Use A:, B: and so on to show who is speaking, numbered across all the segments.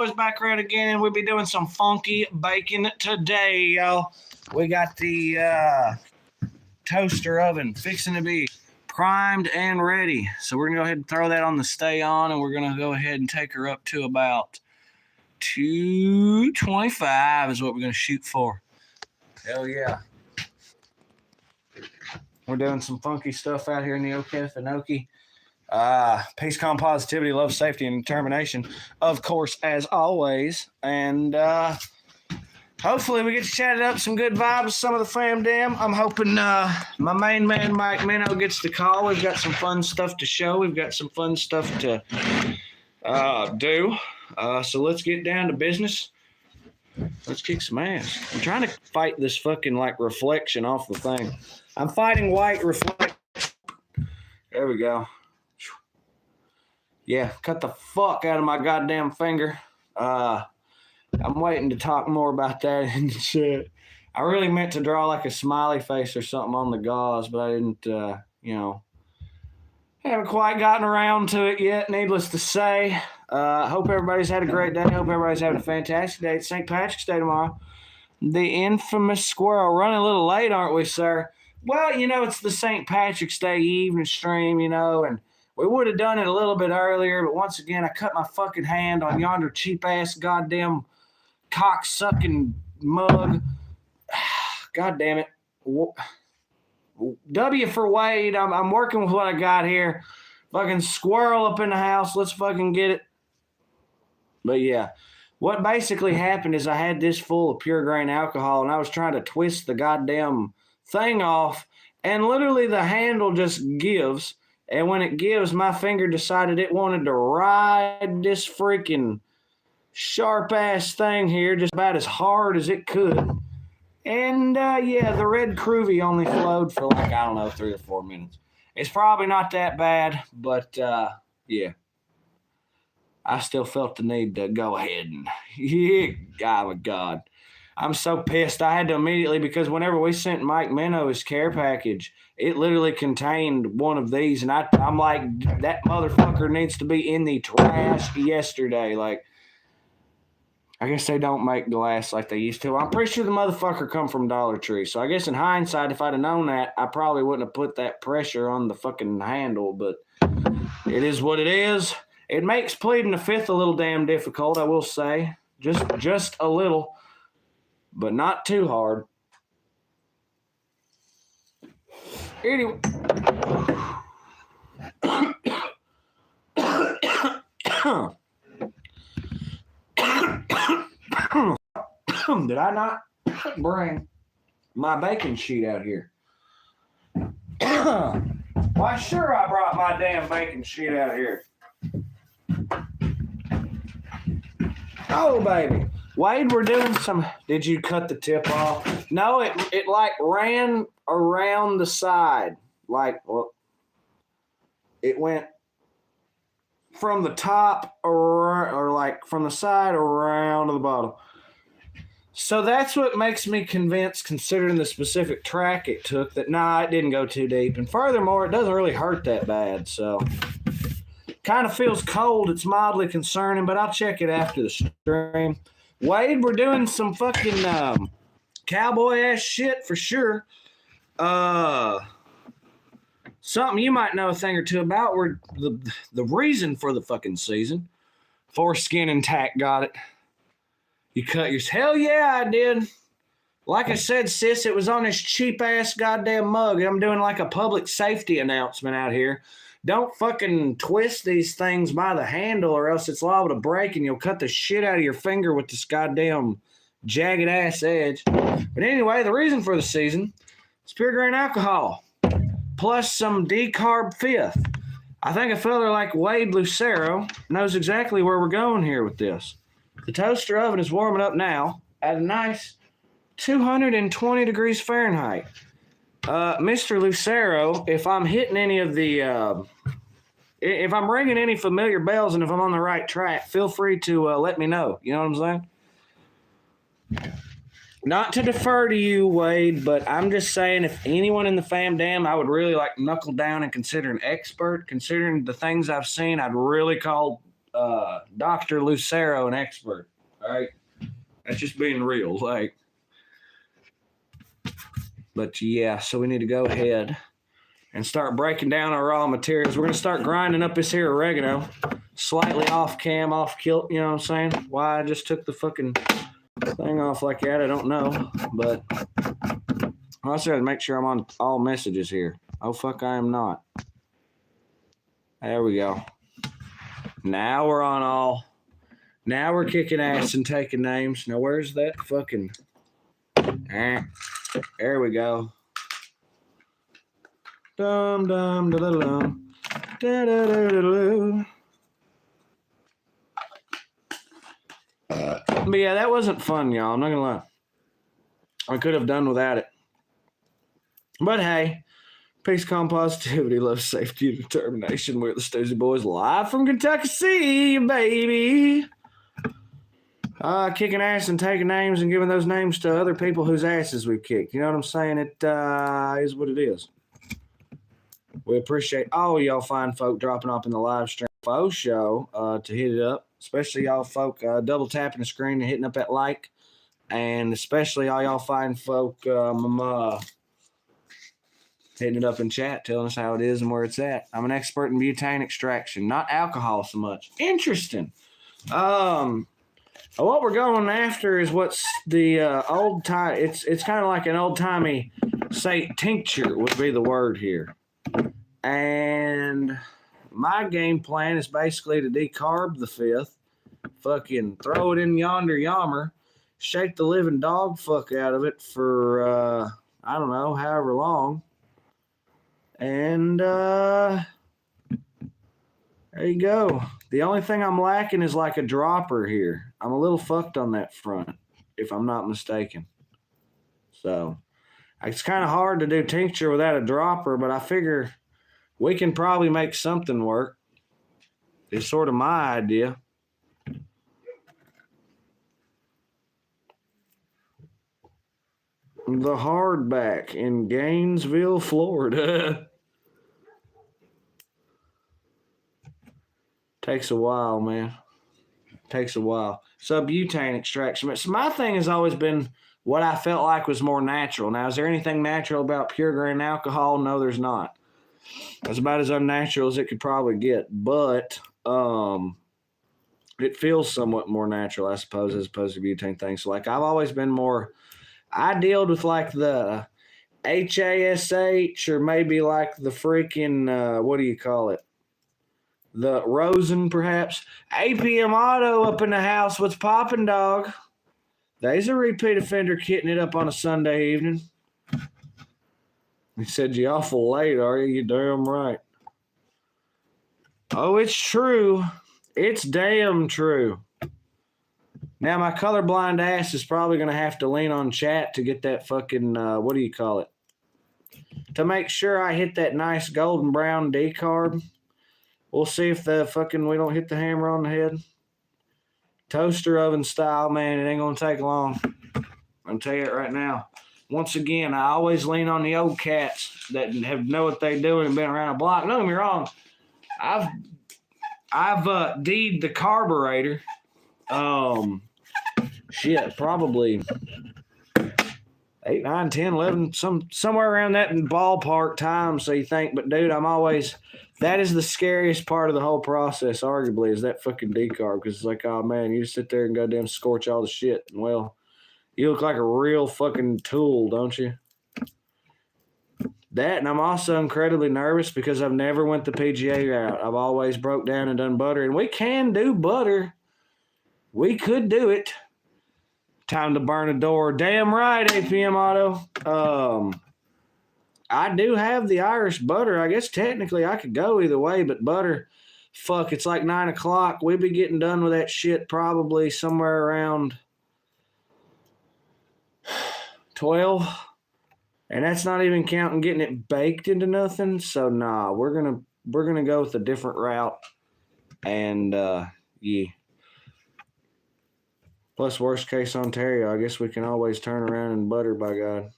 A: Boys back around again, and we'll be doing some funky bacon today, y'all. We got the toaster oven fixing to be primed and ready. So we're going to go ahead and throw that on the stay on, and we're going to go ahead and take her up to about 225 is what we're going to shoot for. Hell yeah. We're doing some funky stuff out here in the Okefenokee. Peace, calm, positivity, love, safety, and determination, of course, as always. And hopefully we get to chat it up some good vibes with some of the fam damn. I'm hoping my main man, Mike Minnow, gets the call. We've got some fun stuff to show. We've got some fun stuff to do. So let's get down to business. Let's kick some ass. I'm trying to fight this fucking, reflection off the thing. I'm fighting white reflection. There we go. Yeah, cut the fuck out of my goddamn finger. I'm waiting to talk more about that and shit. I really meant to draw a smiley face or something on the gauze, but I didn't, haven't quite gotten around to it yet, needless to say. Hope everybody's had a great day. Hope everybody's having a fantastic day. It's St. Patrick's Day tomorrow. The infamous squirrel. Running a little late, aren't we, sir? Well, it's the St. Patrick's Day evening stream, and we would have done it a little bit earlier, but once again, I cut my fucking hand on yonder cheap-ass goddamn cock-sucking mug. God damn it. W for Wade. I'm working with what I got here. Fucking squirrel up in the house. Let's fucking get it. But yeah, what basically happened is I had this full of pure grain alcohol, and I was trying to twist the goddamn thing off, and literally the handle just gives. And when it gives, my finger decided it wanted to ride this freaking sharp-ass thing here just about as hard as it could. And, the red Groovy only flowed for 3 or 4 minutes. It's probably not that bad, but, yeah. I still felt the need to go ahead and, oh my God. I'm so pissed. I had to immediately, because whenever we sent Mike Minnow his care package, it literally contained one of these, and I'm like, that motherfucker needs to be in the trash yesterday. I guess they don't make glass like they used to. I'm pretty sure the motherfucker come from Dollar Tree. So I guess in hindsight, if I'd have known that, I probably wouldn't have put that pressure on the fucking handle, but it is what it is. It makes pleading the fifth a little damn difficult, I will say. Just a little, but not too hard. Anyway. Did I not bring my bacon sheet out here? Why, sure I brought my damn bacon sheet out here. Oh, baby. Wade, we're doing some... Did you cut the tip off? No, it ran around the side. It went from the top or from the side around to the bottom. So that's what makes me convinced, considering the specific track it took, that it didn't go too deep. And furthermore, it doesn't really hurt that bad. So kind of feels cold. It's mildly concerning, but I'll check it after the stream. Wade, we're doing some fucking cowboy-ass shit for sure. Something you might know a thing or two about. The reason for the fucking season. Foreskin and Tack got it. You cut yours. Hell yeah, I did. Like I said, sis, it was on this cheap-ass goddamn mug. I'm doing a public safety announcement out here. Don't fucking twist these things by the handle or else it's liable to break and you'll cut the shit out of your finger with this goddamn jagged-ass edge. But anyway, the reason for the season is pure grain alcohol plus some decarb fifth. I think a fella like Wade Lucero knows exactly where we're going here with this. The toaster oven is warming up now at a nice 220 degrees Fahrenheit. Mr. Lucero, if I'm hitting any of the, if I'm ringing any familiar bells and if I'm on the right track, feel free to let me know. You know what I'm saying? Not to defer to you, Wade, but I'm just saying if anyone in the fam dam, I would really knuckle down and consider an expert. Considering the things I've seen, I'd really call Dr. Lucero, an expert. All right. That's just being real. Like, but yeah, so we need to go ahead and start breaking down our raw materials. We're going to start grinding up this here oregano. Slightly off cam, off kilt, you know what I'm saying? Why I just took the fucking thing off like that, I don't know. But I also got to make sure I'm on all messages here. Oh, fuck, I am not. There we go. Now we're on all. Now we're kicking ass and taking names. Now, where's that fucking... There we go. Dum dum da da dum da da da da. But yeah, that wasn't fun, y'all. I'm not gonna lie. I could have done without it. But hey, peace, calm, positivity, love, safety, and determination. We're the Stoosey Boys, live from Kentucky, baby. Kicking ass and taking names and giving those names to other people whose asses we've kicked. You know what I'm saying? It is what it is. We appreciate all y'all fine folk dropping up in the live stream show to hit it up. Especially y'all folk double tapping the screen and hitting up that like. And especially all y'all fine folk hitting it up in chat, telling us how it is and where it's at. I'm an expert in butane extraction, not alcohol so much. Interesting. What we're going after is what's the old time. It's kind of like an old timey, say, tincture would be the word here. And my game plan is basically to decarb the fifth, fucking throw it in yonder yammer, shake the living dog fuck out of it for I don't know, however long. And there you go. The only thing I'm lacking is like a dropper here. I'm a little fucked on that front, if I'm not mistaken. So it's kind of hard to do tincture without a dropper, but I figure we can probably make something work. It's sort of my idea. The Hardback in Gainesville, Florida. Takes a while, man. Takes a while. So butane extraction. So my thing has always been what I felt like was more natural. Now, is there anything natural about pure grain alcohol? No, there's not. It's about as unnatural as it could probably get. But it feels somewhat more natural, I suppose, as opposed to butane things. So, like, I've always been more... I dealt with, like, the HASH or maybe, like, the freaking... what do you call it? The Rosen, perhaps. APM Auto up in the house. What's poppin', dog? There's a repeat offender kitting it up on a Sunday evening. He said, you awful late, are you? You damn right. Oh, it's true. It's damn true. Now, my colorblind ass is probably going to have to lean on chat to get that fucking, what do you call it? To make sure I hit that nice golden brown decarb. We'll see if we don't hit the hammer on the head. Toaster oven style, man, it ain't going to take long. I'll tell you it right now. Once again, I always lean on the old cats that know what they're doing and been around a block. Don't get me wrong. I've D'd the carburetor. Probably 8, 9, 10, 11, somewhere around that in ballpark time. So you think, but dude, that is the scariest part of the whole process, arguably, is that fucking decarb. Because it's like, oh man, you just sit there and goddamn scorch all the shit. And well, you look like a real fucking tool, don't you? That, and I'm also incredibly nervous because I've never went the PGA route. I've always broke down and done butter. And we can do butter. We could do it. Time to burn a door. Damn right, APM Auto. I do have the Irish butter. I guess technically I could go either way, but butter, fuck, it's like 9 o'clock. We'll be getting done with that shit probably somewhere around 12. And that's not even counting getting it baked into nothing. So nah, we're gonna go with a different route. And yeah. Plus, worst case Ontario, I guess we can always turn around and butter, by God.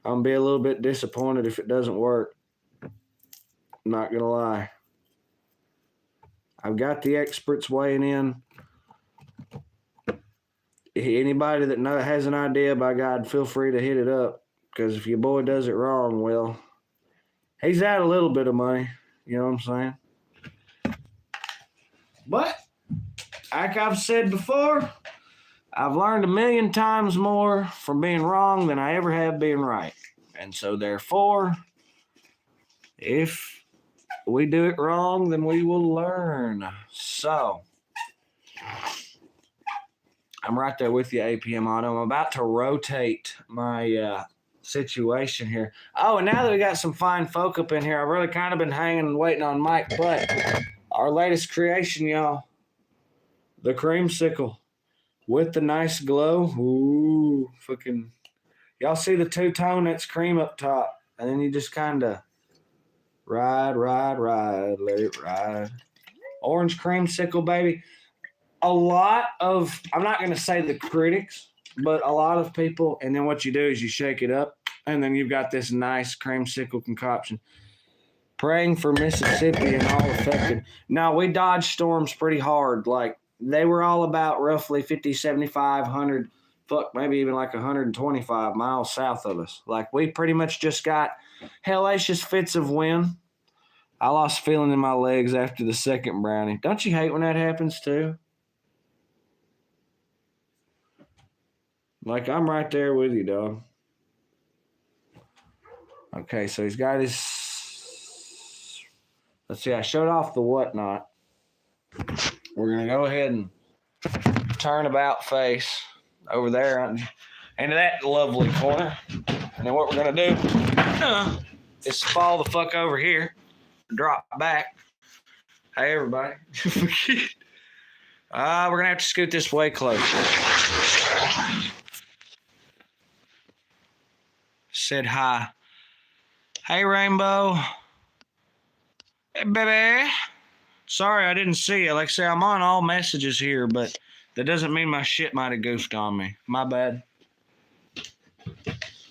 A: I'm going to be a little bit disappointed if it doesn't work. I'm not going to lie. I've got the experts weighing in. Anybody that has an idea, by God, feel free to hit it up. Because if your boy does it wrong, well, he's out a little bit of money. You know what I'm saying? But, like I've said before, I've learned 1,000,000 times more from being wrong than I ever have being right. And so, therefore, if we do it wrong, then we will learn. So, I'm right there with you, APM Auto. I'm about to rotate my situation here. Oh, and now that we got some fine folk up in here, I've really kind of been hanging and waiting on Mike. But our latest creation, y'all, the creamsicle with the nice glow. Ooh, fucking. Y'all see the two-tone that's cream up top. And then you just kind of ride, let it ride. Orange creamsicle, baby. A lot of, I'm not going to say the critics, but a lot of people, and then what you do is you shake it up, and then you've got this nice creamsicle concoction. Praying for Mississippi and all affected. Now, we dodged storms pretty hard. Like, they were all about roughly 50, 75, 100, maybe even like 125 miles south of us. Like, we pretty much just got hellacious fits of wind. I lost feeling in my legs after the second brownie. Don't you hate when that happens, too? Like, I'm right there with you, dog. Okay, so he's got his... Let's see, I showed off the whatnot. We're going to go ahead and turn about face over there into that lovely corner. And then what we're going to do is fall the fuck over here, drop back. Hey, everybody. We're going to have to scoot this way closer. Said hi. Hey, Rainbow. Hey, baby. Sorry I didn't see you. Like I say, I'm on all messages here, but that doesn't mean my shit might have goofed on me. My bad.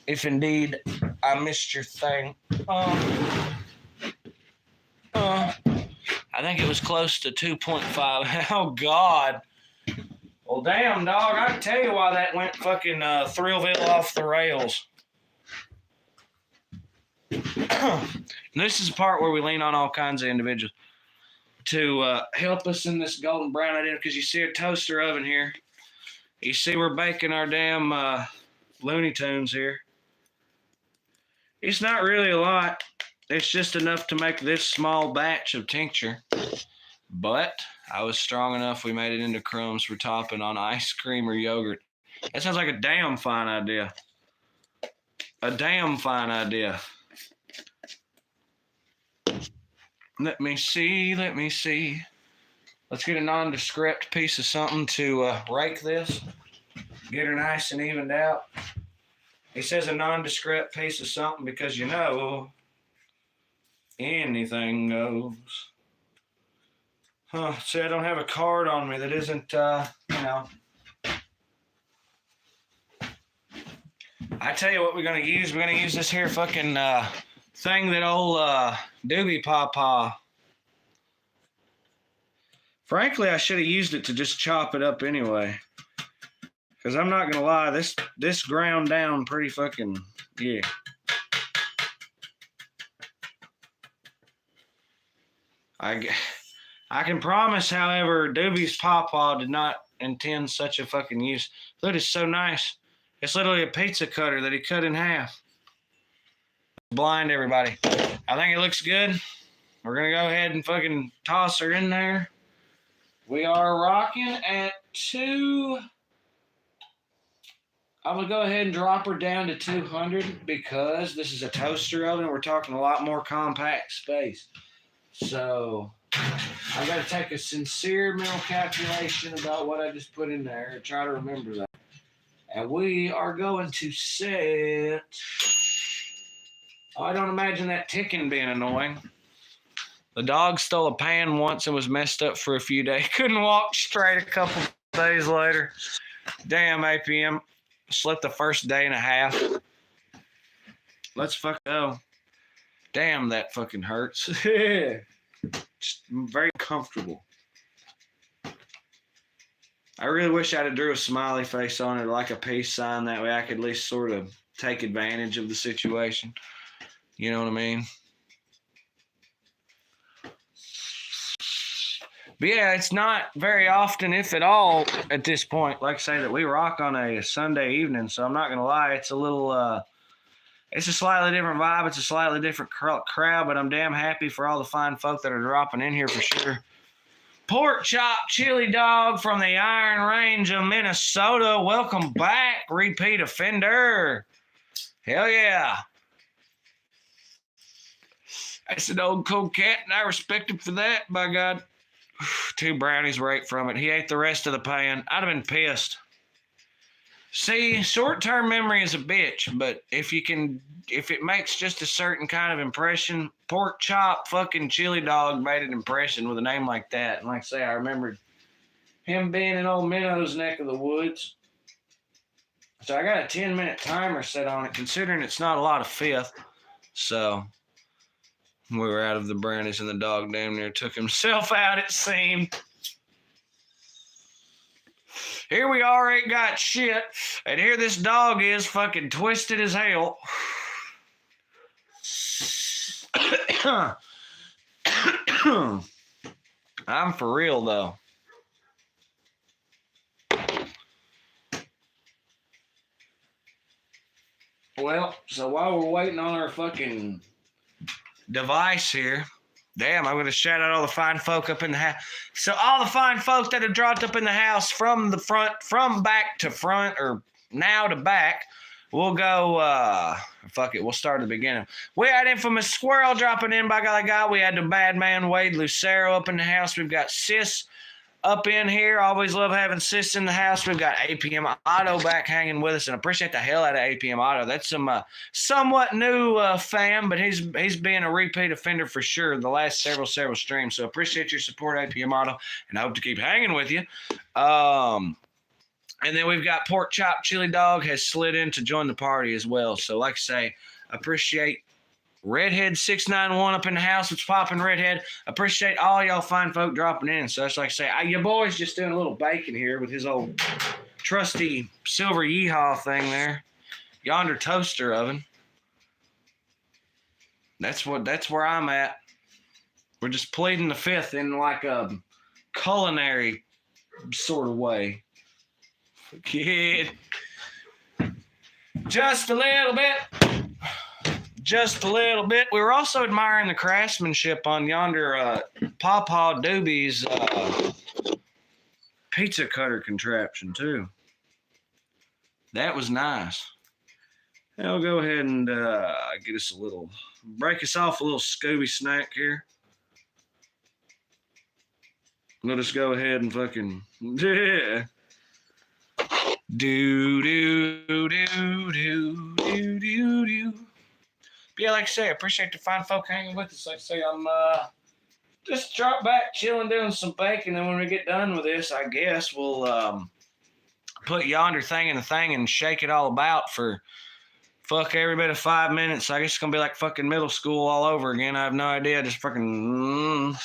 A: If indeed I missed your thing. I think it was close to 2.5. Oh, God. Well, damn, dog. I can tell you why that went fucking Thrillville off the rails. This is the part where we lean on all kinds of individuals to help us in this golden brown idea, because you see a toaster oven here. You see we're baking our damn Looney Tunes here. It's not really a lot. It's just enough to make this small batch of tincture. But I was strong enough, we made it into crumbs for topping on ice cream or yogurt. That sounds like a damn fine idea. A damn fine idea. Let me see. Let's get a nondescript piece of something to rake this. Get her nice and evened out. He says a nondescript piece of something because, you know, anything goes. See, I don't have a card on me that isn't, you know. I tell you what we're going to use. We're going to use this here fucking thing that old Doobie Pawpaw. Frankly, I should have used it to just chop it up anyway. Because I'm not going to lie, this ground down pretty fucking, yeah. I can promise, however, Doobie's Pawpaw did not intend such a fucking use. Look, it's so nice. It's literally a pizza cutter that he cut in half. Blind everybody. I think it looks good. We're going to go ahead and fucking toss her in there. We are rocking at 2. I'm going to go ahead and drop her down to 200 because this is a toaster oven. We're talking a lot more compact space. So I got to take a sincere mental calculation about what I just put in there and try to remember that. And we are going to set... I don't imagine that ticking being annoying. The dog stole a pan once and was messed up for a few days. Couldn't walk straight a couple days later. Damn, APM. Slept the first day and a half. Let's fuck go. Damn, that fucking hurts. Just very comfortable. I really wish I'd have drew a smiley face on it, like a peace sign. That way I could at least sort of take advantage of the situation. You know what I mean? But yeah, it's not very often, if at all, at this point, like I say, that we rock on a Sunday evening. So I'm not going to lie. It's a little, it's a slightly different vibe. It's a slightly different crowd, but I'm damn happy for all the fine folk that are dropping in here for sure. Pork chop chili dog from the Iron Range of Minnesota. Welcome back, repeat offender. Hell yeah. That's an old cold cat, and I respect him for that, by God. 2 brownies were ate from it. He ate the rest of the pan. I'd have been pissed. See, short-term memory is a bitch, but if it makes just a certain kind of impression, pork chop fucking chili dog made an impression with a name like that. And like I say, I remembered him being in old Minnow's neck of the woods. So I got a 10-minute timer set on it, considering it's not a lot of fifth. So we were out of the brownies and the dog damn near took himself out, it seemed. Here we are, ain't got shit. And here this dog is fucking twisted as hell. I'm for real, though. Well, so while we're waiting on our fucking device here, damn, I'm going to shout out all the fine folk up in the house. So all the fine folk that have dropped up in the house from the front, from back to front, or now to back, we'll go, fuck it, we'll start at the beginning. We had Infamous Squirrel dropping in by golly God. We had the bad man Wade Lucero up in the house. We've got Sis up in here. Always love having Sis in the house. We've got APM Auto back hanging with us, and I appreciate the hell out of APM Auto. That's some somewhat new fam, but he's been a repeat offender for sure the last several streams. So appreciate your support, APM Auto, and I hope to keep hanging with you. And then we've got Pork Chop Chili Dog has slid in to join the party as well. So like I say, appreciate Redhead 691 up in the house. What's popping, Redhead? Appreciate all y'all fine folk dropping in and such. Like I say, your boy's just doing a little baking here with his old trusty silver yeehaw thing there. Yonder toaster oven. That's where I'm at. We're just pleading the fifth in like a culinary sort of way. Kid. Just a little bit. Just a little bit. We were also admiring the craftsmanship on yonder Pawpaw Doobie's pizza cutter contraption, too. That was nice. I'll go ahead and break us off a little Scooby snack here. Let us go ahead and fucking, yeah. Do, do, do, do, do, do, do. But yeah, like I say, I appreciate the fine folk hanging with us. Like I say, I'm just drop back, chilling, doing some baking. And when we get done with this, I guess we'll put yonder thing in the thing and shake it all about for fuck every bit of 5 minutes. I guess it's going to be like fucking middle school all over again. I have no idea. Just fucking...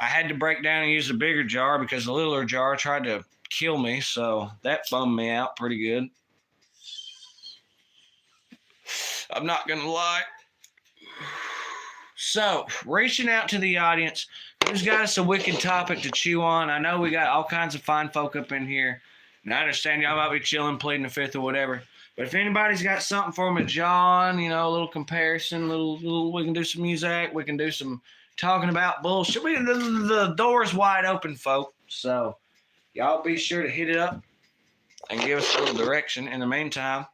A: I had to break down and use the bigger jar because the littler jar tried to kill me. So that bummed me out pretty good. I'm not going to lie. So, reaching out to the audience, who's got us a wicked topic to chew on? I know we got all kinds of fine folk up in here, and I understand y'all might be chilling, pleading the fifth or whatever. But if anybody's got something for me, John, a little comparison, little, we can do some music, we can do some talking about bullshit. The door's wide open, folk. So, y'all be sure to hit it up and give us a little direction. In the meantime,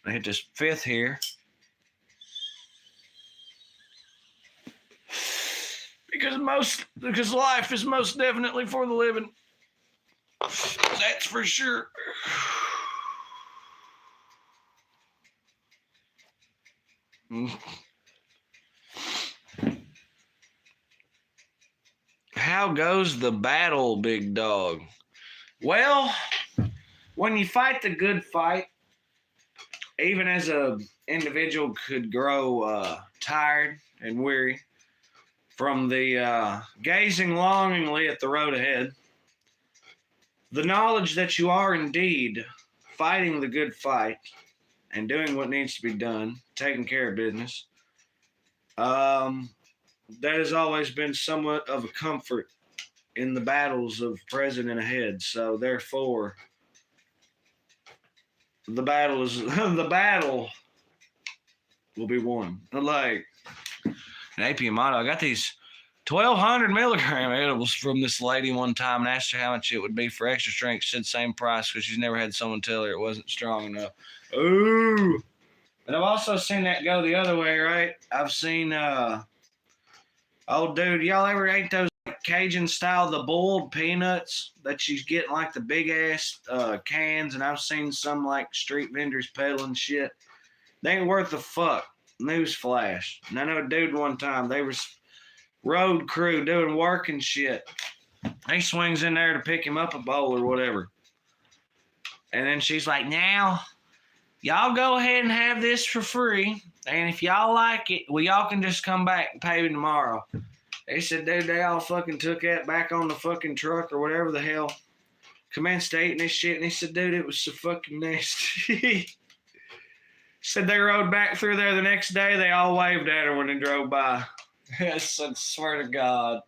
A: I hit this fifth here. Because life is most definitely for the living. That's for sure. How goes the battle, big dog? Well, when you fight the good fight, even as a individual could grow tired and weary from the gazing longingly at the road ahead, the knowledge that you are indeed fighting the good fight and doing what needs to be done, taking care of business, that has always been somewhat of a comfort in the battles of present and ahead. So therefore, the battle is the battle will be won. Like an APM motto, I got these 1,200 milligram edibles from this lady one time and asked her how much it would be for extra strength. She said same price because she's never had someone tell her it wasn't strong enough. Ooh. And I've also seen that go the other way, right? I've seen, oh, dude, y'all ever ate those Cajun style, the boiled peanuts that you get in like the big ass cans? And I've seen some like street vendors peddling shit. They ain't worth a fuck. Newsflash. And I know a dude one time, they was road crew doing work and shit. He swings in there to pick him up a bowl or whatever. And then she's like, now, y'all go ahead and have this for free. And if y'all like it, well, y'all can just come back and pay me tomorrow. They said, dude, they all fucking took that back on the fucking truck or whatever the hell. Commenced eating this shit. And he said, dude, it was so fucking nasty. Said they rode back through there the next day. They all waved at her when they drove by. Yes, I swear to God.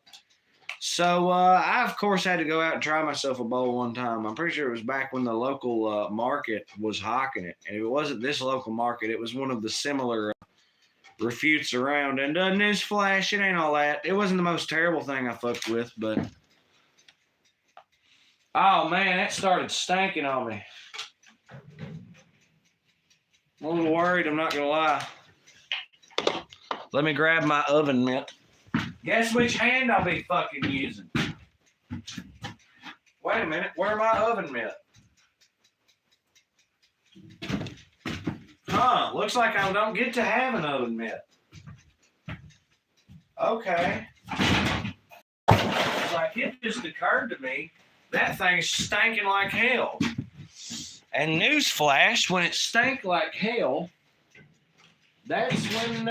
A: So I, of course, had to go out and try myself a bowl one time. I'm pretty sure it was back when the local market was hawking it. And if it wasn't this local market, it was one of the similar refutes around. And newsflash, it ain't all that. It wasn't the most terrible thing I fucked with, but... Oh, man, that started stinking on me. I'm a little worried, I'm not going to lie. Let me grab my oven mitt. Guess which hand I'll be fucking using. Wait a minute, where's my oven mitt? Huh, looks like I don't get to have an oven mitt. Okay. Like, it just occurred to me, that thing's stinking like hell. And newsflash, when it stank like hell, that's when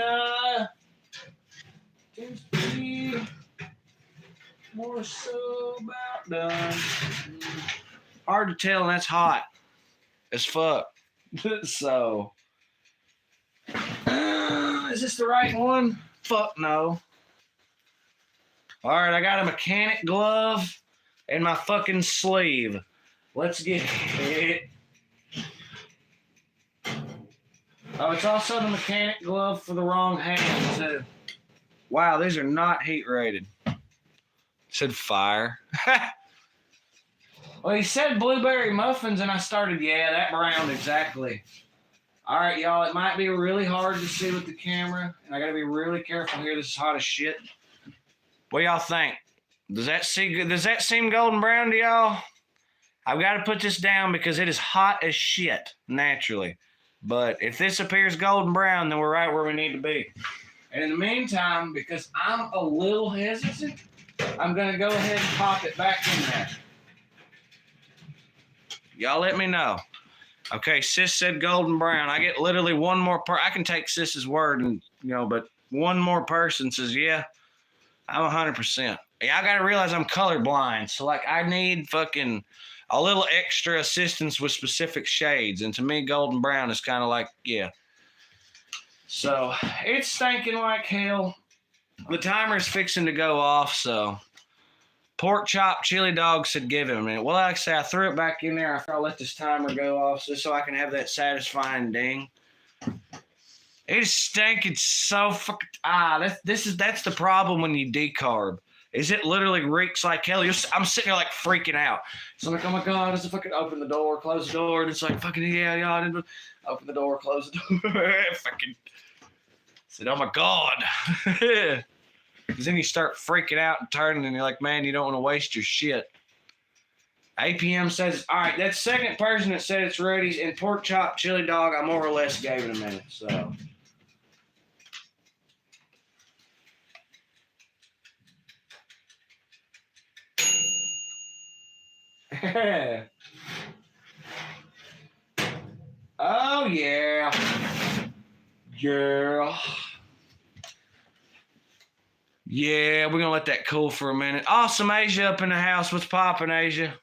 A: tends to be more so about done. Hard to tell, and that's hot as fuck. So, is this the right one? Fuck no. All right, I got a mechanic glove and my fucking sleeve. Let's get it. Oh, it's also the mechanic glove for the wrong hand, too. Wow, these are not heat rated. It said fire. Well, he said blueberry muffins, and I started, yeah, that browned exactly. All right, y'all, it might be really hard to see with the camera, and I got to be really careful here. This is hot as shit. What y'all think? Does that seem golden brown to y'all? I've got to put this down because it is hot as shit, naturally. But if this appears golden brown, then we're right where we need to be. And in the meantime, because I'm a little hesitant, I'm going to go ahead and pop it back in there. Y'all let me know. Okay, Sis said golden brown. I get literally one more I can take Sis's word, and but one more person says, yeah, I'm 100%. Yeah, I got to realize I'm colorblind. So, like, I need fucking a little extra assistance with specific shades. And to me, golden brown is kind of like, yeah. So, it's stinking like hell. The timer is fixing to go off, so. Pork chop, chili dog said give him a minute. Well, like I say, I threw it back in there. I'll let this timer go off just so I can have that satisfying ding. It is stinking so fucking... That's the problem when you decarb. Is it literally reeks like hell. I'm sitting there like freaking out. So I'm like, oh my God, does it fucking open the door, close the door? And it's like, fucking, yeah, I didn't open the door, close the door. Fucking said, oh my God. Because then you start freaking out and turning and you're like, man, you don't want to waste your shit. APM says, all right, that second person that said it's ready and pork chop, chili dog, I more or less gave it a minute, so. Oh, yeah. Yeah. Yeah, we're going to let that cool for a minute. Awesome, Asia up in the house. What's poppin', Asia?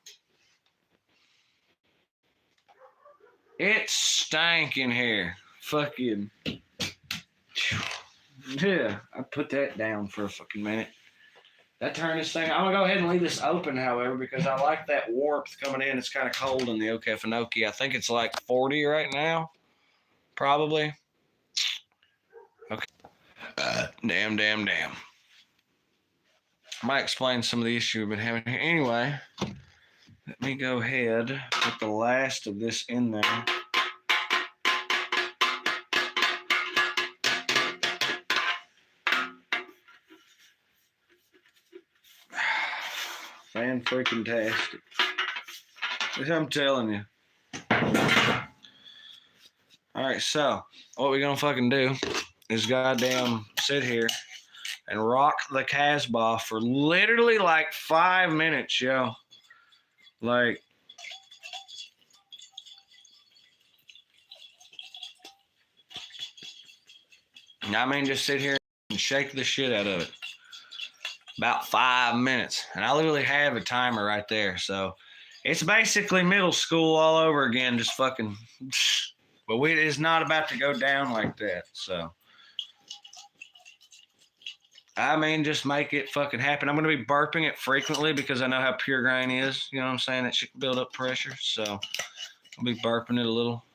A: It stank in here. Fucking. Yeah, I put that down for a fucking minute. That turned this thing. I'm gonna go ahead and leave this open, however, because I like that warmth coming in. It's kind of cold in the Okefenokee. I think it's like 40 right now, probably. Okay. Damn. I might explain some of the issue we've been having here. Anyway, let me go ahead, put the last of this in there. Fan freaking tastic. I'm telling you. Alright, so what we're gonna fucking do is goddamn sit here and rock the Casbah for literally like 5 minutes, yo. Like, I mean, just sit here and shake the shit out of it. About 5 minutes. And I literally have a timer right there. So it's basically middle school all over again, just fucking. But it's not about to go down like that. So, I mean, just make it fucking happen. I'm going to be burping it frequently because I know how pure grain is. You know what I'm saying? That shit can build up pressure. So, I'll be burping it a little.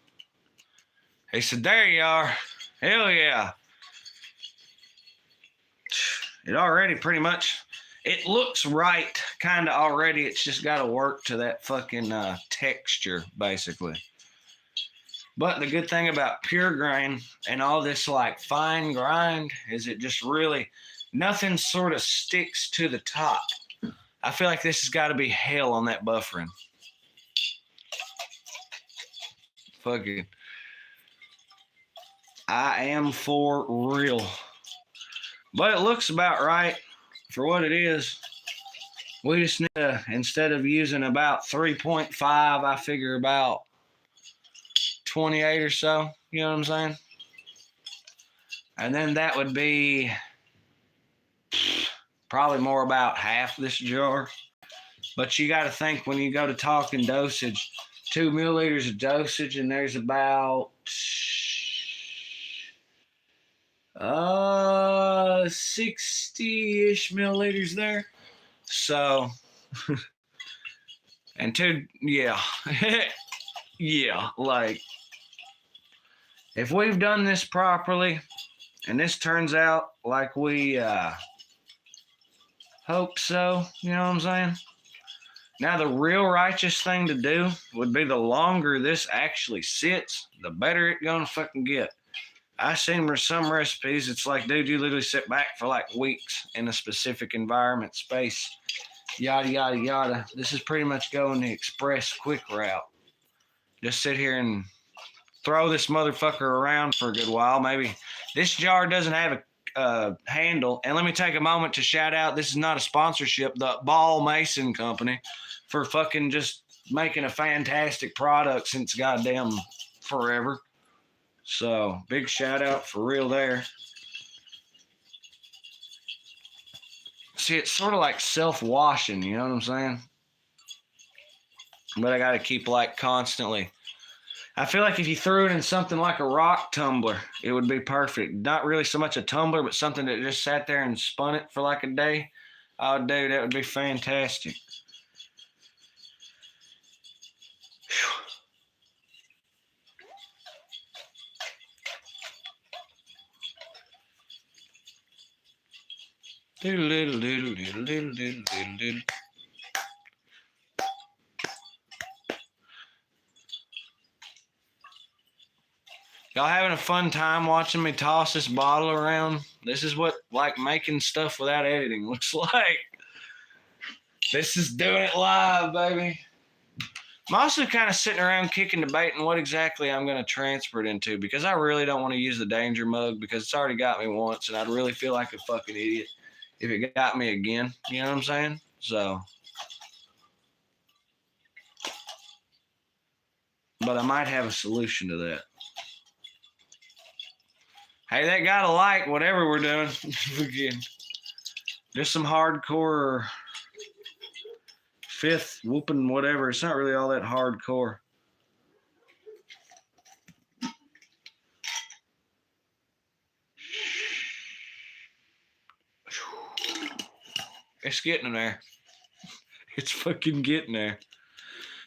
A: He said, there you are. Hell yeah. It already pretty much, it looks right kind of already. It's just got to work to that fucking texture, basically. But the good thing about pure grain and all this like fine grind is it just really, nothing sort of sticks to the top. I feel like this has got to be hell on that buffering. Fucking. I am for real. But it looks about right for what it is. We just need to, instead of using about 3.5, I figure about 28 or so. You know what I'm saying? And then that would be probably more about half this jar. But you got to think when you go to talking dosage, 2 milliliters of dosage, and there's about 60-ish milliliters there. So, and yeah, like, if we've done this properly, and this turns out like we hope so, you know what I'm saying? Now, the real righteous thing to do would be the longer this actually sits, the better it's gonna fucking get. I seen some recipes, it's like, dude, you literally sit back for like weeks in a specific environment, space, yada, yada, yada. This is pretty much going the express quick route. Just sit here and throw this motherfucker around for a good while. Maybe this jar doesn't have a handle. And let me take a moment to shout out, this is not a sponsorship, the Ball Mason Company, for fucking just making a fantastic product since goddamn forever. So, big shout out for real there. See, it's sort of like self-washing, you know what I'm saying? But I got to keep like constantly. I feel like if you threw it in something like a rock tumbler, it would be perfect. Not really so much a tumbler, but something that just sat there and spun it for like a day. Oh, dude, that would be fantastic. Doodle, doodle, doodle, doodle, doodle, doodle, doodle, doodle. Y'all having a fun time watching me toss this bottle around? This is what like making stuff without editing looks like. This is doing it live, baby. I'm also kind of sitting around kicking, debating what exactly I'm going to transfer it into because I really don't want to use the danger mug because it's already got me once and I'd really feel like a fucking idiot if it got me again. You know what I'm saying? So, but I might have a solution to that. Hey, that got to like whatever we're doing. Just some hardcore fifth whooping whatever. It's not really all that hardcore. It's getting there. It's fucking getting there.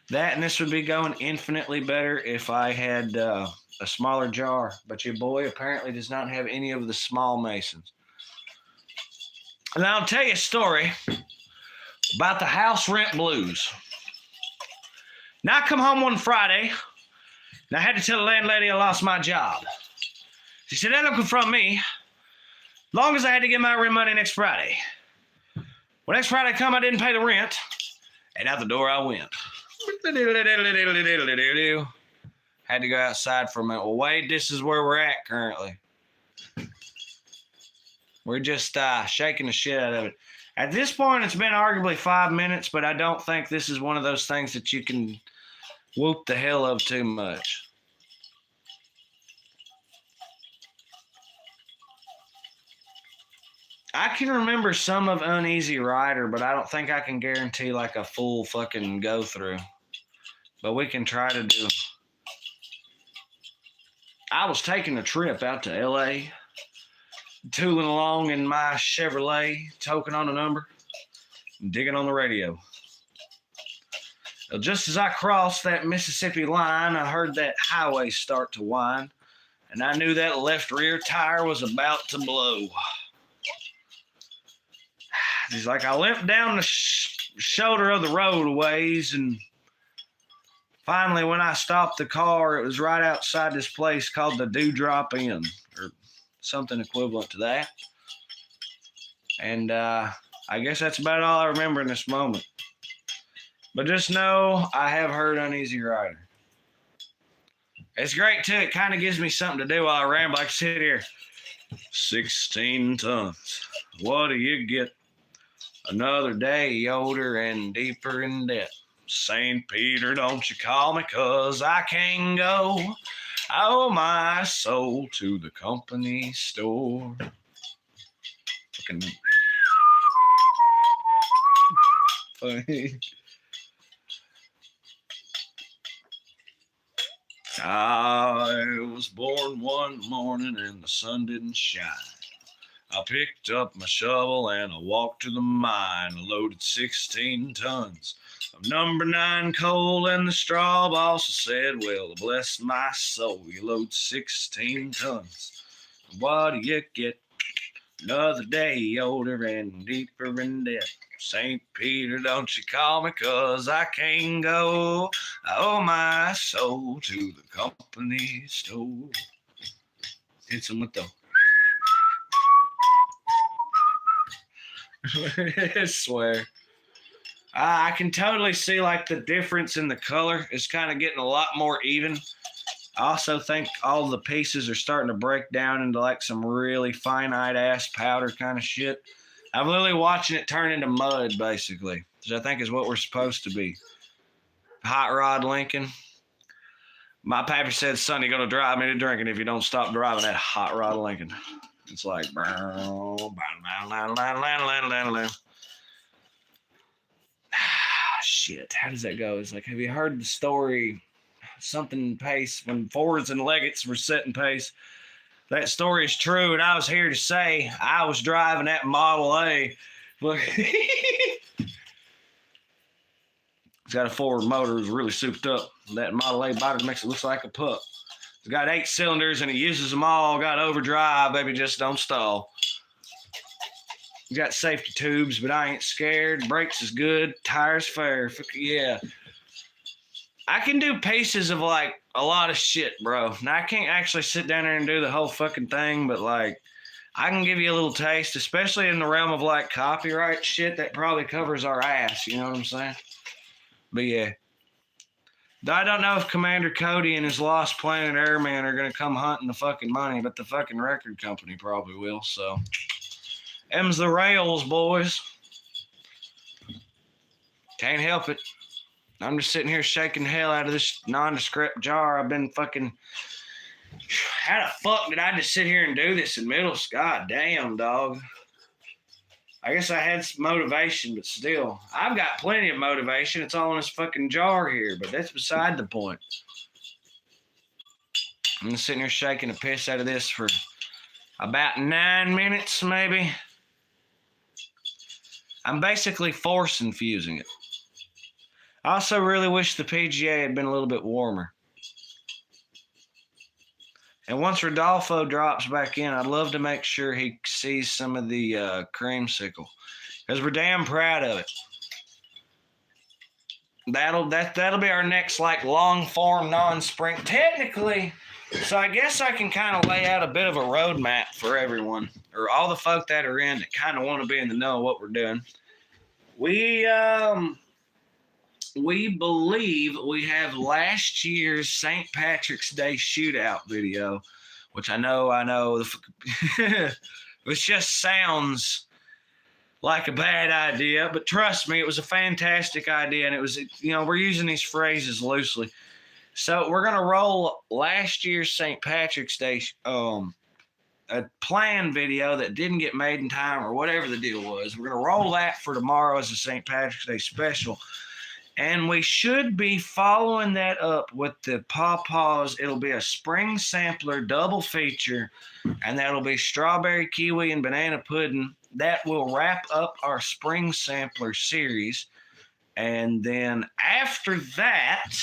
A: That and this would be going infinitely better if I had a smaller jar. But your boy apparently does not have any of the small masons. And I'll tell you a story about the house rent blues. Now I come home one Friday, and I had to tell the landlady I lost my job. She said, "That don't confront me, long as I had to get my rent money next Friday." Well, next Friday come, I didn't pay the rent, and out the door I went. Had to go outside for a minute. Well, Wade, this is where we're at currently. We're just shaking the shit out of it. At this point, it's been arguably 5 minutes, but I don't think this is one of those things that you can whoop the hell of too much. I can remember some of Uneasy Rider, but I don't think I can guarantee like a full fucking go through. But we can try to do. I was taking a trip out to LA, tooling along in my Chevrolet, toking on a number, digging on the radio. Well, just as I crossed that Mississippi line, I heard that highway start to whine, and I knew that left rear tire was about to blow. He's like, I limped down the shoulder of the road a ways, and finally, when I stopped the car, it was right outside this place called the Dewdrop Inn, or something equivalent to that. And I guess that's about all I remember in this moment. But just know I have heard Uneasy Rider. It's great, too. It kind of gives me something to do while I ramble. I can sit here. 16 tons. What do you get? Another day older and deeper in debt. St. Peter, don't you call me, 'cause I can't go. I owe my soul to the company store. Fucking funny. I was born one morning and the sun didn't shine. I picked up my shovel and I walked to the mine. I loaded 16 tons of number 9 coal, and the straw boss said, well, bless my soul, you load 16 tons. What do you get? Another day older and deeper in debt. St. Peter, don't you call me, 'cause I can't go. I owe my soul to the company store. Hit some with the I swear. I can totally see like the difference in the color is kind of getting a lot more even. I also think all the pieces are starting to break down into like some really finite ass powder kind of shit. I'm literally watching it turn into mud basically, which I think is what we're supposed to be. Hot Rod Lincoln. My pappy said, son, you're going to drive me to drinking if you don't stop driving that Hot Rod Lincoln. It's like, shit, how does that go? It's like, have you heard the story, something pace, when Fords and Leggett's were setting pace? That story is true, and I was here to say I was driving that Model A. Look, it's got a Ford motor, it's really souped up. That Model A body makes it look like a pup. It's got 8 cylinders and it uses them all. Got overdrive, baby, just don't stall. You got safety tubes, but I ain't scared. Brakes is good. Tires fair. Yeah. I can do pieces of like a lot of shit, bro. Now I can't actually sit down there and do the whole fucking thing, but like I can give you a little taste, especially in the realm of like copyright shit that probably covers our ass. You know what I'm saying? But yeah. I don't know if Commander Cody and his Lost Planet Airman are going to come hunting the fucking money, but the fucking record company probably will, so. M's the rails, boys. Can't help it. I'm just sitting here shaking the hell out of this nondescript jar. I've been fucking. How the fuck did I just sit here and do this in middle school? God damn, dog. I guess I had some motivation, but still. I've got plenty of motivation. It's all in this fucking jar here, but that's beside the point. I'm just sitting here shaking the piss out of this for about 9 minutes, maybe. I'm basically force infusing it. I also really wish the PGA had been a little bit warmer. And once Rodolfo drops back in, I'd love to make sure he sees some of the creamsicle, because we're damn proud of it. That'll be our next like long form non-spring technically. So I guess I can kind of lay out a bit of a roadmap for everyone, or all the folk that are in that kind of want to be in the know of what we're doing. We believe we have last year's St. Patrick's Day shootout video, which I know, it just sounds like a bad idea, but trust me, it was a fantastic idea, and it was, we're using these phrases loosely. So we're going to roll last year's St. Patrick's Day, a planned video that didn't get made in time or whatever the deal was. We're going to roll that for tomorrow as a St. Patrick's Day special. And we should be following that up with the Pawpaws. It'll be a spring sampler double feature, and that'll be strawberry, kiwi, and banana pudding. That will wrap up our spring sampler series. And then after that,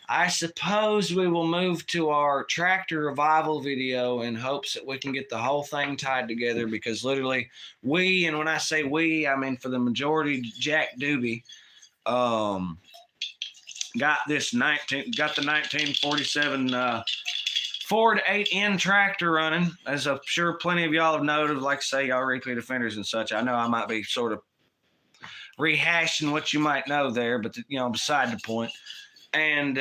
A: I suppose we will move to our tractor revival video in hopes that we can get the whole thing tied together, because literally and when I say we, I mean for the majority, Jack Doobie, got the 1947 Ford 8N tractor running, as I'm sure plenty of y'all have noted. Like I say, y'all repeat offenders and such. I know I might be sort of rehashing what you might know there, but beside the point. And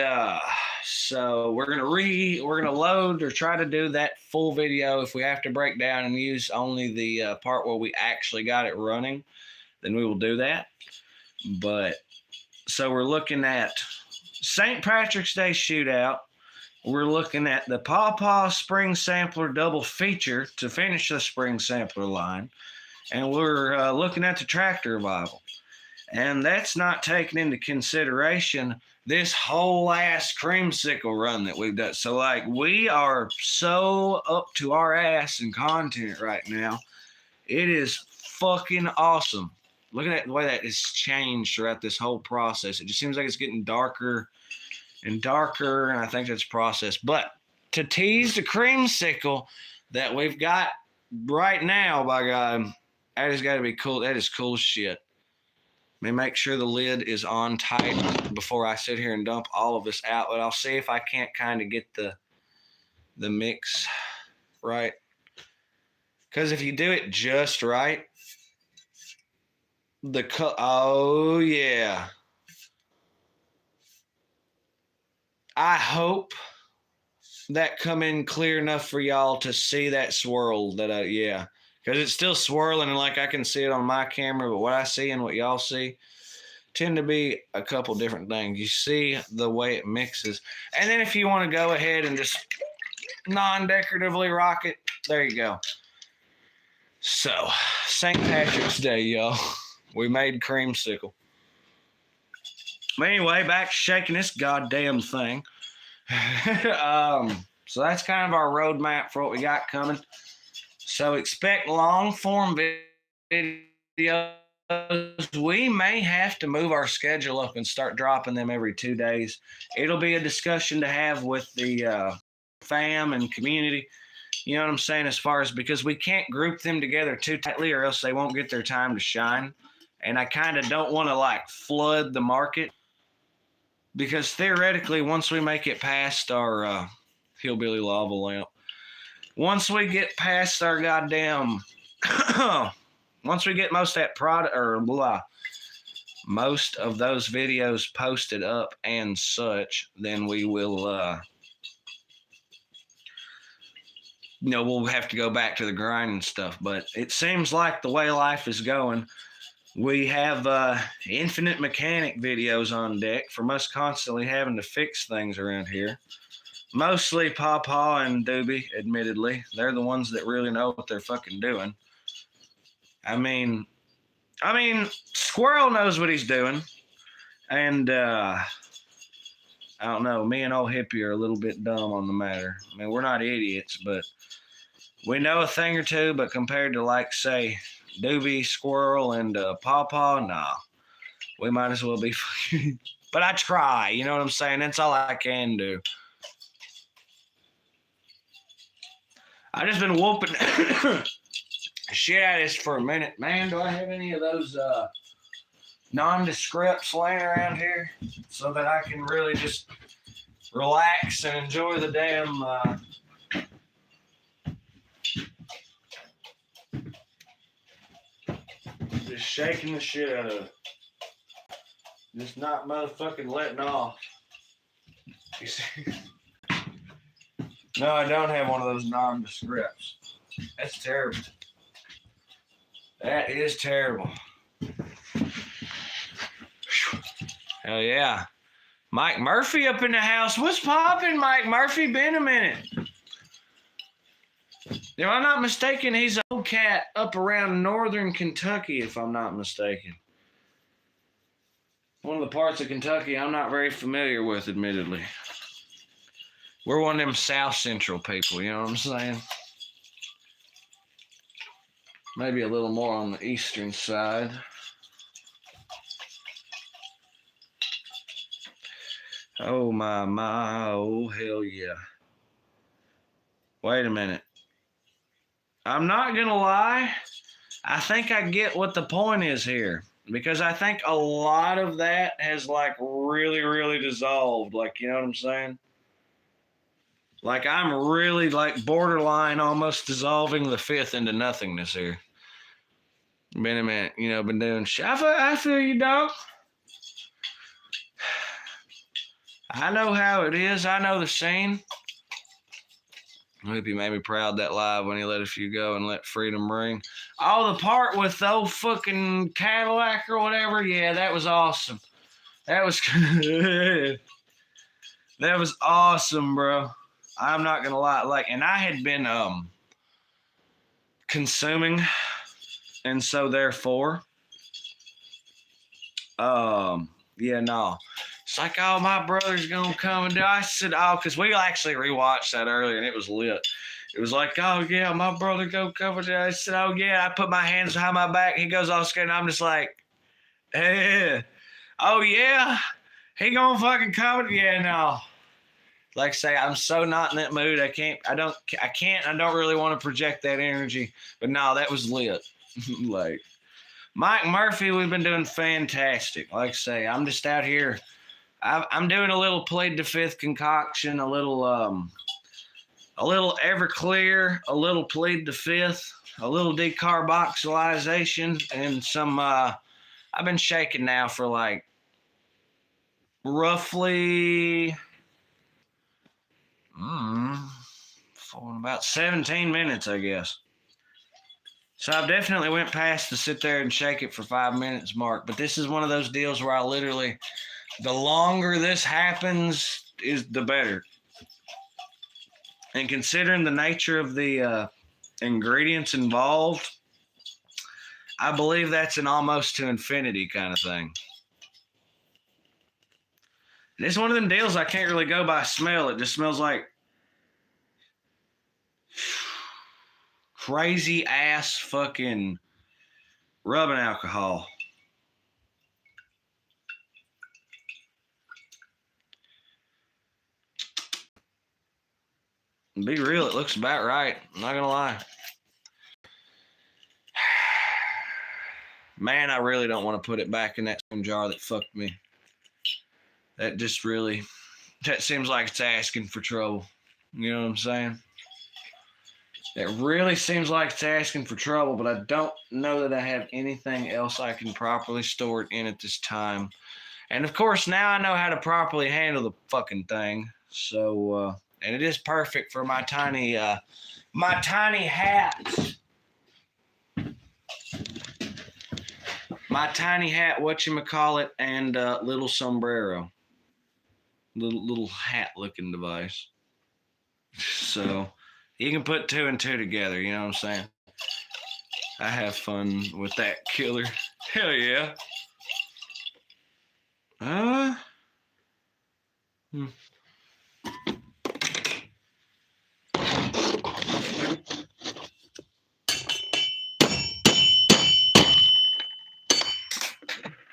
A: so we're gonna load or try to do that full video. If we have to break down and use only the part where we actually got it running, then we will do that. But so we're looking at St. Patrick's Day shootout. We're looking at the Pawpaw Spring Sampler double feature to finish the Spring Sampler line. And we're looking at the tractor revival. And that's not taking into consideration this whole ass creamsicle run that we've done. So like, we are so up to our ass in content right now. It is fucking awesome. Look at the way that has changed throughout this whole process. It just seems like it's getting darker and darker, and I think that's process. But to tease the creamsicle that we've got right now, by God, that has got to be cool. That is cool shit. Let me make sure the lid is on tight before I sit here and dump all of this out. But I'll see if I can't kind of get the mix right. Because if you do it just right, oh yeah. I hope that come in clear enough for y'all to see that swirl because it's still swirling, and like I can see it on my camera, but what I see and what y'all see tend to be a couple different things. You see the way it mixes. And then if you want to go ahead and just non-decoratively rock it, there you go. So, St. Patrick's Day, y'all. We made creamsicle. But anyway, back to shaking this goddamn thing. So that's kind of our roadmap for what we got coming. So expect long form videos. We may have to move our schedule up and start dropping them every 2 days. It'll be a discussion to have with the fam and community. You know what I'm saying? As far as, because we can't group them together too tightly or else they won't get their time to shine. And I kind of don't want to like flood the market, because theoretically, once we make it past our hillbilly lava lamp, once we get past our goddamn, once we get most of that product most of those videos posted up and such, then we will, we'll have to go back to the grind and stuff. But it seems like the way life is going, we have infinite mechanic videos on deck from us constantly having to fix things around here. Mostly Pawpaw and Doobie, admittedly. They're the ones that really know what they're fucking doing. I mean, Squirrel knows what he's doing. And, I don't know, me and old Hippie are a little bit dumb on the matter. I mean, we're not idiots, but we know a thing or two. But compared to, like, say, Doobie, Squirrel, and Pawpaw, nah. We might as well be fucking. But I try, you know what I'm saying? That's all I can do. I just been whooping shit out of this for a minute. Man, do I have any of those nondescripts laying around here so that I can really just relax and enjoy the damn just shaking the shit out of it. Just not motherfucking letting off. You see? No, I don't have one of those nondescripts. That's terrible. That is terrible. Hell yeah. Mike Murphy up in the house. What's poppin', Mike Murphy? Been a minute. If I'm not mistaken, he's an old cat up around northern Kentucky, if I'm not mistaken. One of the parts of Kentucky I'm not very familiar with, admittedly. We're one of them South Central people, you know what I'm saying? Maybe a little more on the eastern side. Oh my, oh hell yeah. Wait a minute. I'm not gonna lie. I think I get what the point is here. Because I think a lot of that has like really, really dissolved. Like, you know what I'm saying? Like I'm really like borderline almost dissolving the fifth into nothingness here. Been a minute, you know, been doing shit. I feel you, dog. I know how it is. I know the scene. I hope you made me proud that live when he let a few go and let freedom ring. Oh, the part with the old fucking Cadillac or whatever. Yeah, that was awesome. That was good. That was awesome, bro. I'm not gonna lie. Like, and I had been consuming, and so therefore, yeah, no. It's like, oh, my brother's gonna come and do. I said, oh, because we actually rewatched that earlier and it was lit. It was like, oh yeah, my brother go cover that. I said, oh yeah. I put my hands behind my back. He goes all scared, and I'm just like, hey, oh yeah, he gonna fucking cover. Yeah, no. Like I say, I'm so not in that mood. I don't really want to project that energy. But no, that was lit. Like Mike Murphy, we've been doing fantastic. Like I say, I'm just out here. I'm doing a little plead the fifth concoction, a little Everclear, a little plead the fifth, a little decarboxylation, and some. I've been shaking now for like roughly for about 17 minutes, I guess. So I've definitely went past to sit there and shake it for 5 minutes mark. But this is one of those deals where I literally. The longer this happens, is the better. And considering the nature of the ingredients involved, I believe that's an almost to infinity kind of thing. And it's one of them deals I can't really go by smell. It just smells like crazy ass fucking rubbing alcohol. Be real, it looks about right. I'm not gonna lie. Man, I really don't want to put it back in that same jar that fucked me. That just really, that seems like it's asking for trouble. You know what I'm saying? It really seems like it's asking for trouble, but I don't know that I have anything else I can properly store it in at this time. And of course, now I know how to properly handle the fucking thing. So, and it is perfect for my tiny hat. My tiny hat, whatchamacallit, and little sombrero. Little hat-looking device. So, you can put two and two together, you know what I'm saying? I have fun with that killer. Hell yeah.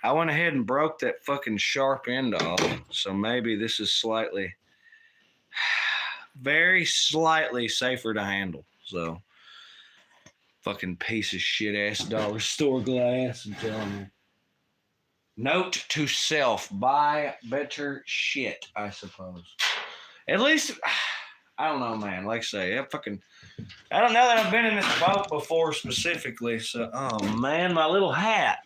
A: I went ahead and broke that fucking sharp end off. So maybe this is slightly, very slightly safer to handle. So, fucking piece of shit ass dollar store glass, I'm telling you. Note to self, buy better shit, I suppose. At least, I don't know, man. Like I say, I don't know that I've been in this boat before specifically. So, oh man, my little hat.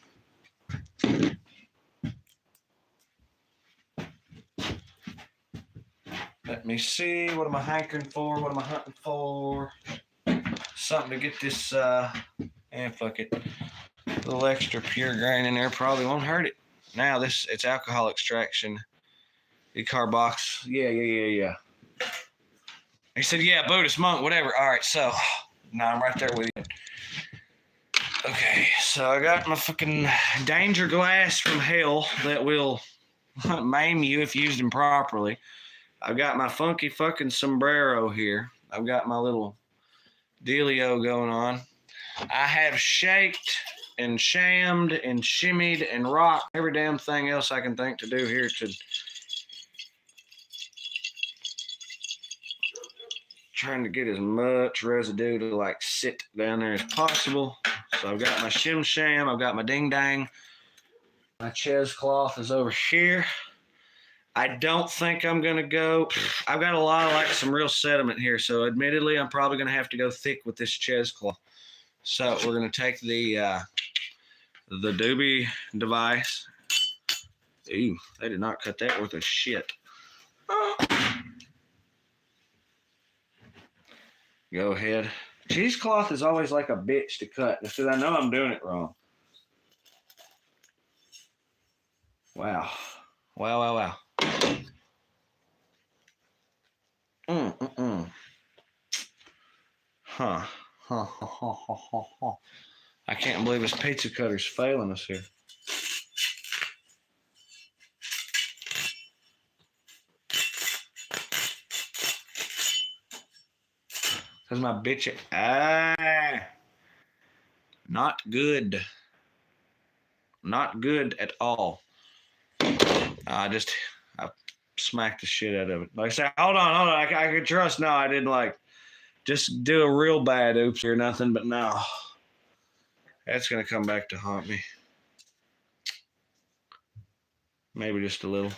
A: Let me see. What am I hankering for? What am I hunting for? Something to get this, fuck it. A little extra pure grain in there probably won't hurt it. Now it's alcohol extraction. Decarbox. Yeah. He said, yeah, Buddhist monk, whatever. All right, so now I'm right there with you. Okay, so I got my fucking danger glass from hell that will maim you if used improperly. I've got my funky fucking sombrero here. I've got my little dealio going on. I have shaked and shammed and shimmied and rocked every damn thing else I can think to do here to trying to get as much residue to like sit down there as possible. So I've got my shim sham, I've got my ding dang. My cheesecloth is over here. I don't think I'm gonna go. I've got a lot of like some real sediment here, so admittedly I'm probably gonna have to go thick with this cheesecloth. So we're gonna take the doobie device. Ooh, they did not cut that worth a shit. Go ahead. Cheesecloth is always like a bitch to cut because I know I'm doing it wrong. Wow. Huh. I can't believe this pizza cutter's failing us here. Because my bitch, not good. Not good at all. I smacked the shit out of it. Like I said, hold on. I could trust. No, I didn't like just do a real bad oops or nothing, but no. That's going to come back to haunt me. Maybe just a little.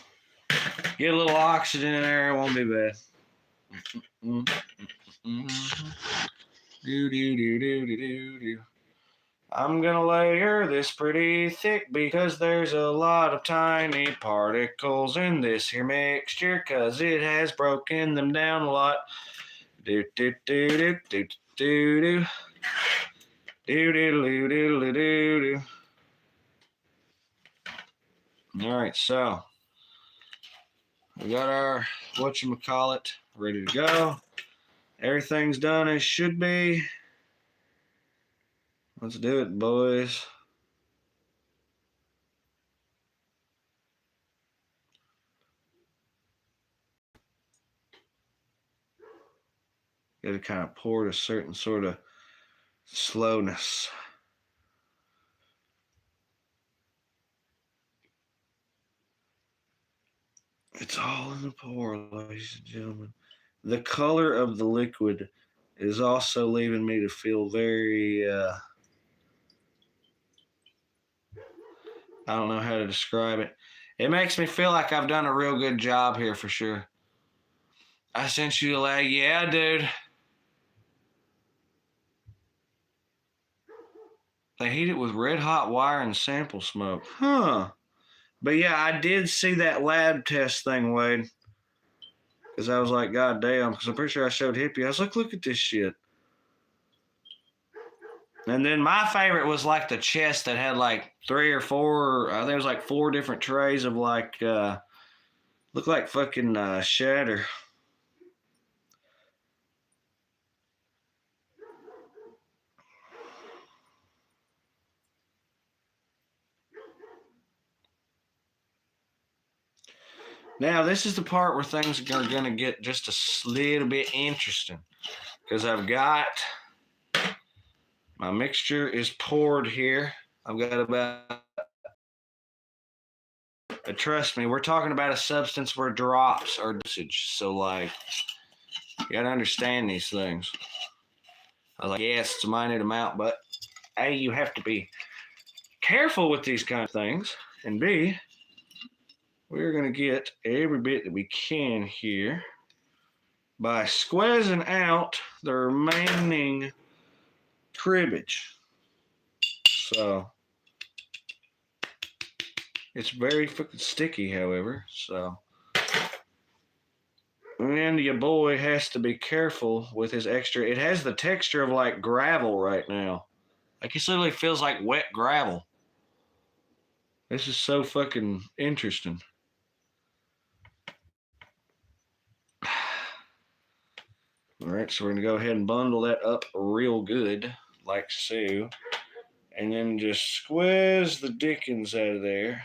A: Get a little oxygen in there. It won't be bad. Do. I'm going to layer this pretty thick because there's a lot of tiny particles in this here mixture because it has broken them down a lot. Do. All right, so we got our whatchamacallit ready to go. Everything's done as should be. Let's do it, boys. Got to kind of pour at a certain sort of slowness. It's all in the pour, ladies and gentlemen. The color of the liquid is also leaving me to feel very, I don't know how to describe it. It makes me feel like I've done a real good job here for sure. I sent you a lag. Yeah, dude. They heat it with red hot wire and sample smoke. Huh. But yeah, I did see that lab test thing, Wade. Because I was like, God damn. Because I'm pretty sure I showed Hippie. I was like, look at this shit. And then my favorite was like the chest that had like 3 or 4, I think it was like 4 different trays of like, looked like fucking shatter. Now, this is the part where things are going to get just a little bit interesting. Because I've got, my mixture is poured here. I've got about But trust me, we're talking about a substance where drops are dosage. So, like, you got to understand these things. I was like, yes, it's a minute amount, but A, you have to be careful with these kind of things. And B, we're going to get every bit that we can here by squeezing out the remaining cribbage. So, it's very fucking sticky, however, so. And your boy has to be careful with his extra. It has the texture of like gravel right now. Like it literally feels like wet gravel. This is so fucking interesting. All right, so we're going to go ahead and bundle that up real good, like so. And then just squeeze the dickens out of there.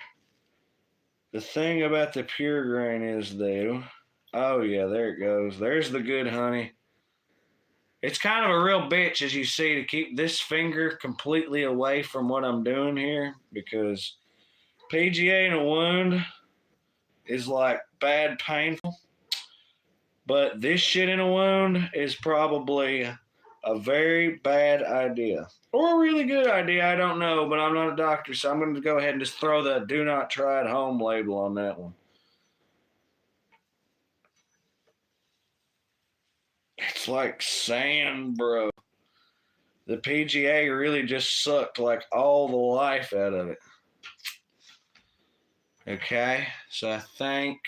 A: The thing about the pure grain is, though, oh yeah, there it goes. There's the good honey. It's kind of a real bitch, as you see, to keep this finger completely away from what I'm doing here, because PGA in a wound is like bad painful. But this shit in a wound is probably a very bad idea. Or a really good idea, I don't know, but I'm not a doctor, so I'm going to go ahead and just throw the do not try at home label on that one. It's like sand, bro. The PGA really just sucked like all the life out of it. Okay, so I think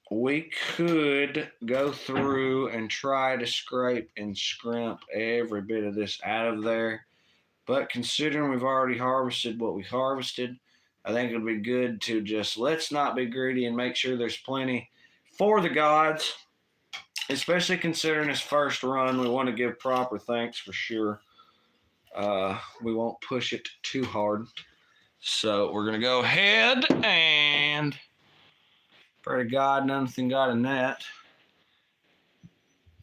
A: we could go through and try to scrape and scrimp every bit of this out of there. But considering we've already harvested what we harvested, I think it'd be good to just let's not be greedy and make sure there's plenty for the gods, especially considering this first run. We want to give proper thanks for sure. We won't push it too hard. So we're going to go ahead and pray to God nothing got in that.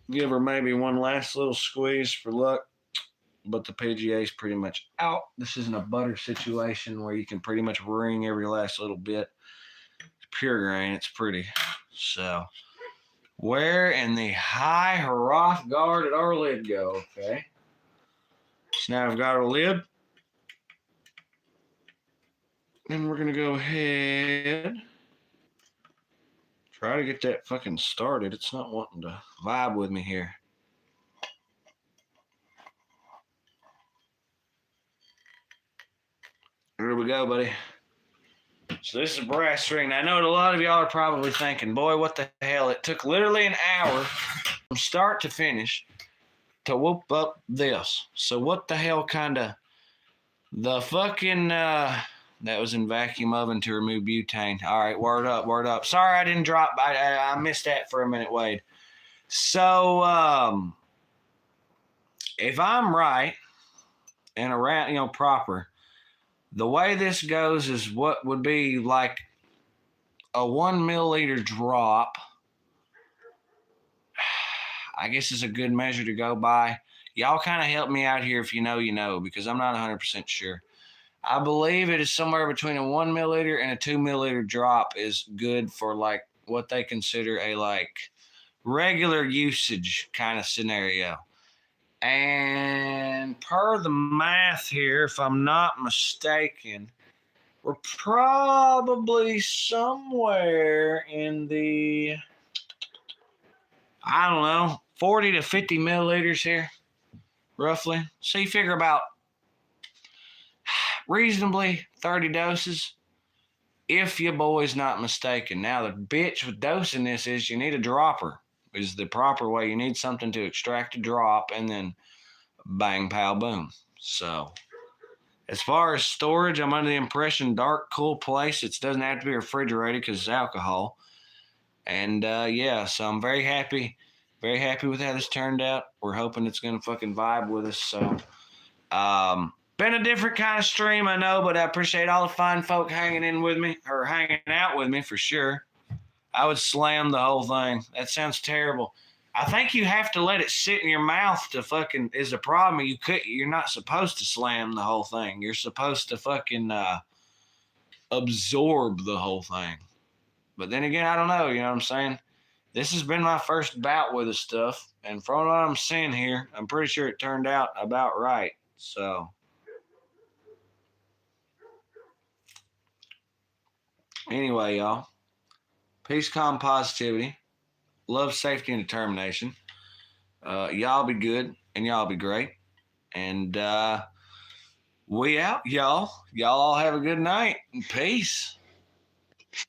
A: Give her maybe one last little squeeze for luck. But the PGA is pretty much out. This isn't a butter situation where you can pretty much wring every last little bit. It's pure grain. It's pretty. So, where in the high Hrothgar did our lid go? Okay. So now I've got our lid. And we're going to go ahead. Try to get that fucking started. It's not wanting to vibe with me here. Here we go, buddy. So this is brass ring. I know a lot of y'all are probably thinking, boy, what the hell? It took literally an hour from start to finish to whoop up this. So what the hell kind of the fucking, that was in vacuum oven to remove butane. All right, word up, word up. Sorry I didn't drop, I missed that for a minute, Wade. So, if I'm right and around, proper, the way this goes is what would be like a 1 milliliter drop. I guess is a good measure to go by. Y'all kind of help me out here if you know, you know, because I'm not 100% sure. I believe it is somewhere between a 1 milliliter and a 2 milliliter drop is good for like what they consider a like regular usage kind of scenario. And per the math here, if I'm not mistaken, we're probably somewhere in the, I don't know, 40 to 50 milliliters here, roughly. So you figure about reasonably 30 doses, if your boy's not mistaken. Now, the bitch with dosing this is you need a dropper. Is the proper way. You need something to extract a drop and then bang, pow, boom. So, as far as storage, I'm under the impression dark, cool place. It doesn't have to be refrigerated because it's alcohol. And yeah, so I'm very happy with how this turned out. We're hoping it's going to fucking vibe with us. So, been a different kind of stream, I know, but I appreciate all the fine folk hanging in with me, or hanging out with me for sure. I would slam the whole thing. That sounds terrible. I think you have to let it sit in your mouth to fucking is the problem. You're not supposed to slam the whole thing. You're supposed to fucking absorb the whole thing. But then again, I don't know. You know what I'm saying? This has been my first bout with the stuff, and from what I'm seeing here, I'm pretty sure it turned out about right. So, anyway, y'all, peace, calm, positivity, love, safety, and determination. Y'all be good, and y'all be great. And we out, y'all. Y'all all have a good night. Peace.